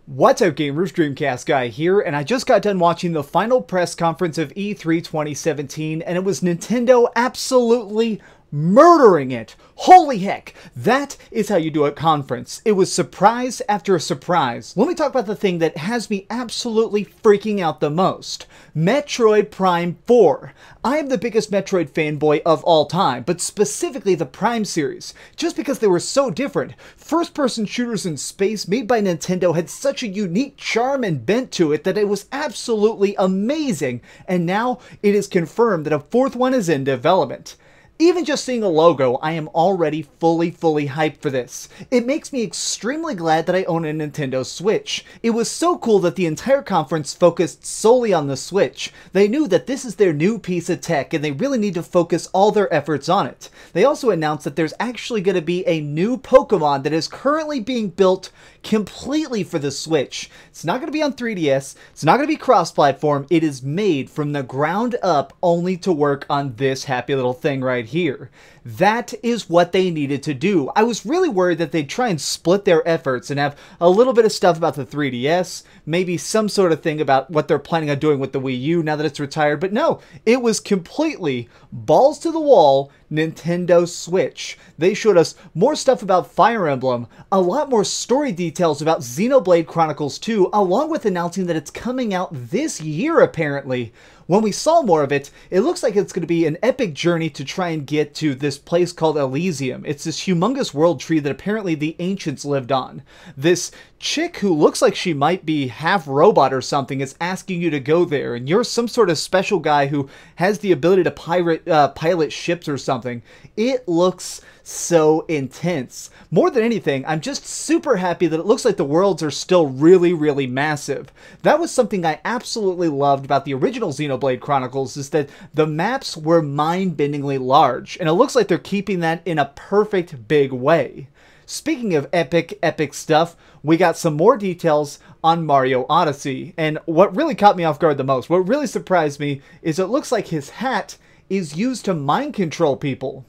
What's up gamers, DreamcastGuy here, and I just got done watching the final press conference of E3 2017, and it was Nintendo absolutely murdering it. Holy heck, that is how you do a conference. It was surprise after surprise. Let me talk about the thing that has me absolutely freaking out the most. Metroid Prime 4. I am the biggest Metroid fanboy of all time, but specifically the Prime series, just because they were so different. First-person shooters in space made by Nintendo had such a unique charm and bent to it that it was absolutely amazing, and now it is confirmed that a fourth one is in development. Even just seeing a logo, I am already fully hyped for this. It makes me extremely glad that I own a Nintendo Switch. It was so cool that the entire conference focused solely on the Switch. They knew that this is their new piece of tech and they really need to focus all their efforts on it. They also announced that there's actually going to be a new Pokemon that is currently being built completely for the Switch. It's not going to be on 3DS, it's not going to be cross-platform, it is made from the ground up only to work on this happy little thing right here. That is what they needed to do. I was really worried that they'd try and split their efforts and have a little bit of stuff about the 3DS, maybe some sort of thing about what they're planning on doing with the Wii U now that it's retired, but no, it was completely balls to the wall Nintendo Switch. They showed us more stuff about Fire Emblem, a lot more story details about Xenoblade Chronicles 2, along with announcing that it's coming out this year apparently. When we saw more of it, it looks like it's going to be an epic journey to try and get to this place called Elysium. It's this humongous world tree that apparently the ancients lived on. This chick who looks like she might be half robot or something is asking you to go there, and you're some sort of special guy who has the ability to pilot ships or something. It looks so intense. More than anything, I'm just super happy that it looks like the worlds are still really massive. That was something I absolutely loved about the original Xenoblade Chronicles, is that the maps were mind-bendingly large, and it looks like they're keeping that in a perfect big way. Speaking of epic stuff, we got some more details on Mario Odyssey, and what really caught me off guard the most, what really surprised me, is it looks like his hat is used to mind control people.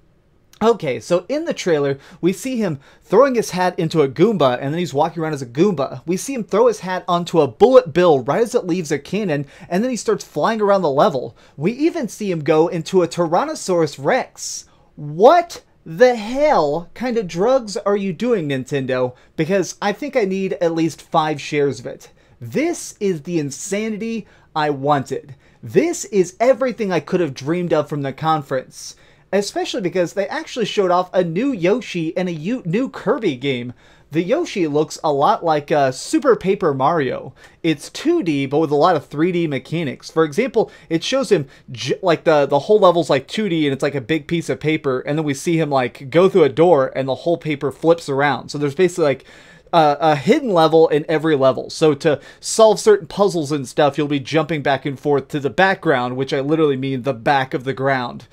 Okay, so in the trailer, we see him throwing his hat into a Goomba, and then he's walking around as a Goomba. We see him throw his hat onto a bullet bill right as it leaves a cannon, and then he starts flying around the level. We even see him go into a Tyrannosaurus Rex. What the hell kind of drugs are you doing, Nintendo? Because I think I need at least 5 shares of it. This is the insanity I wanted. This is everything I could have dreamed of from the conference. Especially because they actually showed off a new Yoshi and a new Kirby game. The Yoshi looks a lot like Super Paper Mario. It's 2D, but with a lot of 3D mechanics. For example, it shows him, like, the whole level's like 2D, and it's like a big piece of paper, and then we see him, like, go through a door, and the whole paper flips around. So there's basically, like, a hidden level in every level. So to solve certain puzzles and stuff, you'll be jumping back and forth to the background, which I literally mean the back of the ground.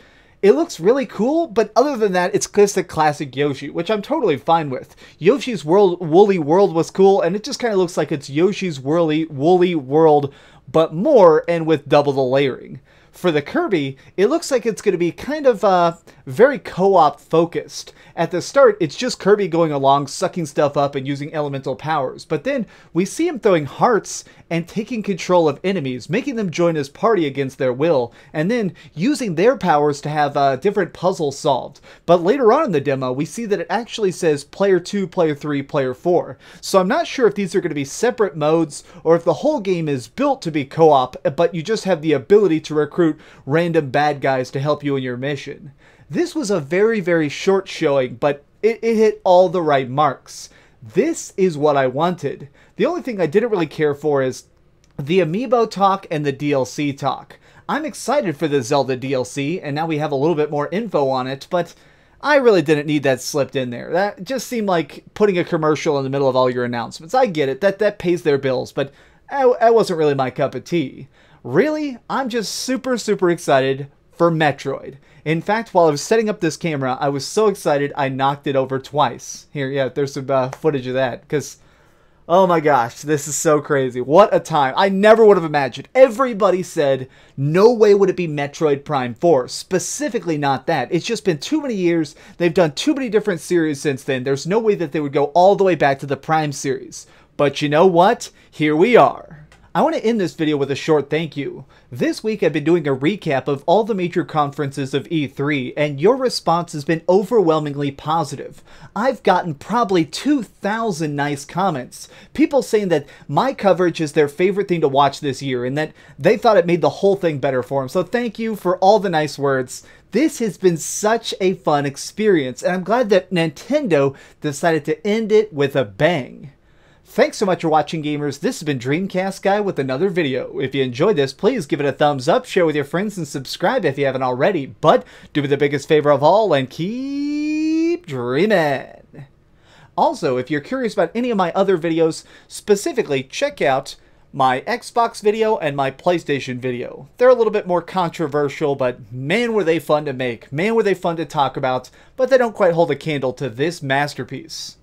It looks really cool, but other than that, it's just a classic Yoshi, which I'm totally fine with. Yoshi's Woolly World was cool, and it just kind of looks like it's Yoshi's Woolly World, but more and with double the layering. For the Kirby, it looks like it's going to be kind of very co-op focused. At the start, it's just Kirby going along, sucking stuff up and using elemental powers. But then we see him throwing hearts and taking control of enemies, making them join his party against their will, and then using their powers to have different puzzles solved. But later on in the demo, we see that it actually says player 2, player 3, player 4. So I'm not sure if these are going to be separate modes or if the whole game is built to be co-op, but you just have the ability to recruit random bad guys to help you in your mission. This was a very short showing, but it hit all the right marks. This is what I wanted. The only thing I didn't really care for is the amiibo talk and the DLC talk. I'm excited for the Zelda DLC, and now we have a little bit more info on it, but I really didn't need that slipped in there. That just seemed like putting a commercial in the middle of all your announcements. I get it, that pays their bills, but that wasn't really my cup of tea. Really, I'm just super excited for Metroid. In fact, while I was setting up this camera, I was so excited I knocked it over twice. Here, yeah, there's some footage of that, because Oh my gosh, this is so crazy. What a time. I never would have imagined. Everybody said, no way would it be Metroid Prime 4. Specifically not that. It's just been too many years. They've done too many different series since then. There's no way that they would go all the way back to the Prime series. But you know what? Here we are. I want to end this video with a short thank you. This week I've been doing a recap of all the major conferences of E3, and your response has been overwhelmingly positive. I've gotten probably 2,000 nice comments. People saying that my coverage is their favorite thing to watch this year, and that they thought it made the whole thing better for them. So thank you for all the nice words. This has been such a fun experience, and I'm glad that Nintendo decided to end it with a bang. Thanks so much for watching, gamers. This has been DreamcastGuy with another video. If you enjoyed this, please give it a thumbs up, share with your friends, and subscribe if you haven't already. But do me the biggest favor of all and keep dreaming. Also, if you're curious about any of my other videos, specifically check out my Xbox video and my PlayStation video. They're a little bit more controversial, but man were they fun to make. Man were they fun to talk about, but they don't quite hold a candle to this masterpiece.